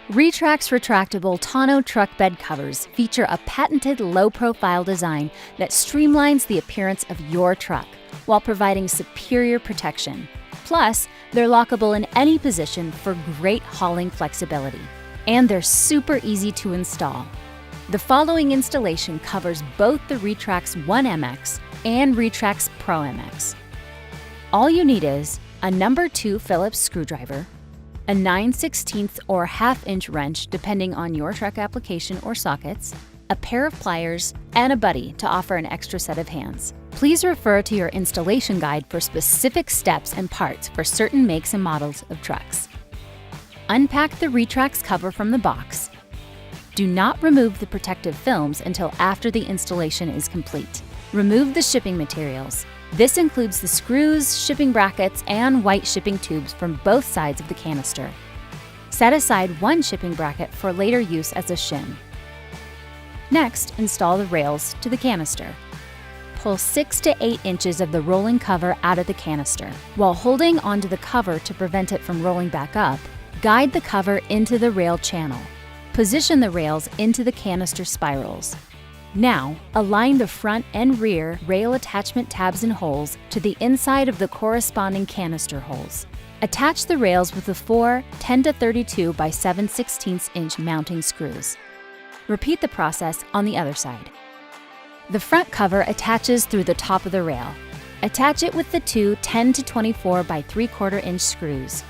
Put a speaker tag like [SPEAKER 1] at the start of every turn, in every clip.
[SPEAKER 1] Retract's retractable tonneau truck bed covers feature a patented low-profile design that streamlines the appearance of your truck while providing superior protection. Plus, they're lockable in any position for great hauling flexibility. And they're super easy to install. The following installation covers both the Retract's 1MX and Retract's Pro MX. All you need is a number 2 Phillips screwdriver, a 9/16 or ½ wrench depending on your truck application or sockets, a pair of pliers, and a buddy to offer an extra set of hands. Please refer to your installation guide for specific steps and parts for certain makes and models of trucks. Unpack the Retract's cover from the box. Do not remove the protective films until after the installation is complete. Remove the shipping materials. This includes the screws, shipping brackets, and white shipping tubes from both sides of the canister. Set aside one shipping bracket for later use as a shim. Next, install the rails to the canister. Pull 6 to 8 inches of the rolling cover out of the canister. While holding onto the cover to prevent it from rolling back up, guide the cover into the rail channel. Position the rails into the canister spirals. Now, align the front and rear rail attachment tabs and holes to the inside of the corresponding canister holes. Attach the rails with the 4 10-32 by 7/16 inch mounting screws. Repeat the process on the other side. The front cover attaches through the top of the rail. Attach it with the 2 10-24 by 3/4 inch screws.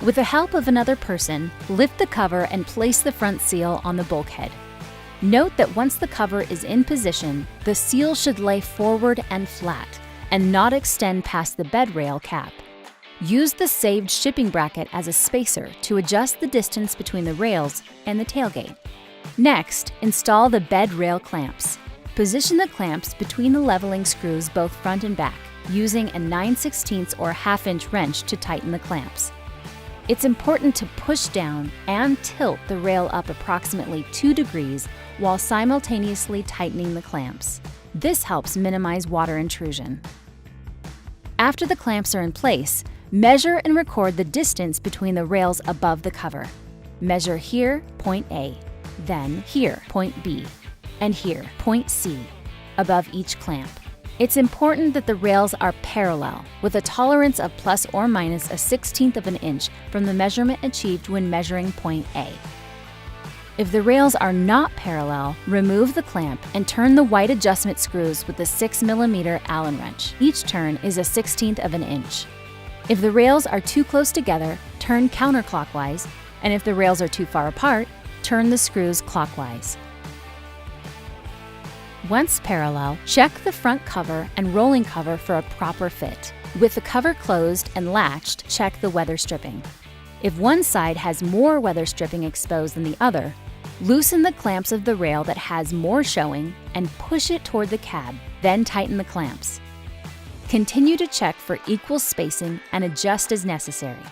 [SPEAKER 1] With the help of another person, lift the cover and place the front seal on the bulkhead. Note that once the cover is in position, the seal should lay forward and flat and not extend past the bed rail cap. Use the saved shipping bracket as a spacer to adjust the distance between the rails and the tailgate. Next, install the bed rail clamps. Position the clamps between the leveling screws both front and back, using a 9/16 or ½ wrench to tighten the clamps. It's important to push down and tilt the rail up approximately 2 degrees while simultaneously tightening the clamps. This helps minimize water intrusion. After the clamps are in place, measure and record the distance between the rails above the cover. Measure here, point A, then here, point B, and here, point C, above each clamp. It's important that the rails are parallel, with a tolerance of plus or minus a 1/16 inch from the measurement achieved when measuring point A. If the rails are not parallel, remove the clamp and turn the white adjustment screws with the 6mm Allen wrench. Each turn is a 1/16 inch. If the rails are too close together, turn counterclockwise, and if the rails are too far apart, turn the screws clockwise. Once parallel, check the front cover and rolling cover for a proper fit. With the cover closed and latched, check the weather stripping. If one side has more weather stripping exposed than the other, loosen the clamps of the rail that has more showing and push it toward the cab, then tighten the clamps. Continue to check for equal spacing and adjust as necessary.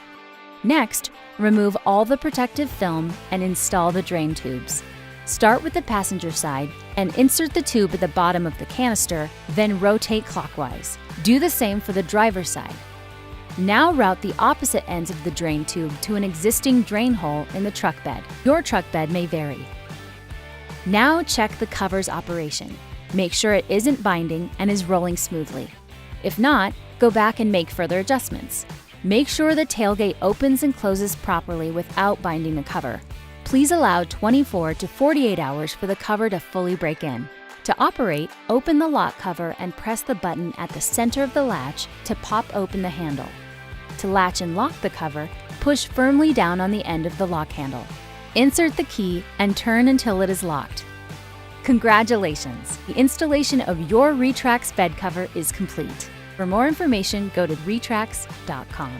[SPEAKER 1] Next, remove all the protective film and install the drain tubes. Start with the passenger side and insert the tube at the bottom of the canister, then rotate clockwise. Do the same for the driver's side. Now route the opposite ends of the drain tube to an existing drain hole in the truck bed. Your truck bed may vary. Now check the cover's operation. Make sure it isn't binding and is rolling smoothly. If not, go back and make further adjustments. Make sure the tailgate opens and closes properly without binding the cover. Please allow 24 to 48 hours for the cover to fully break in. To operate, open the lock cover and press the button at the center of the latch to pop open the handle. To latch and lock the cover, push firmly down on the end of the lock handle. Insert the key and turn until it is locked. Congratulations! The installation of your Retract's bed cover is complete. For more information, go to retracts.com.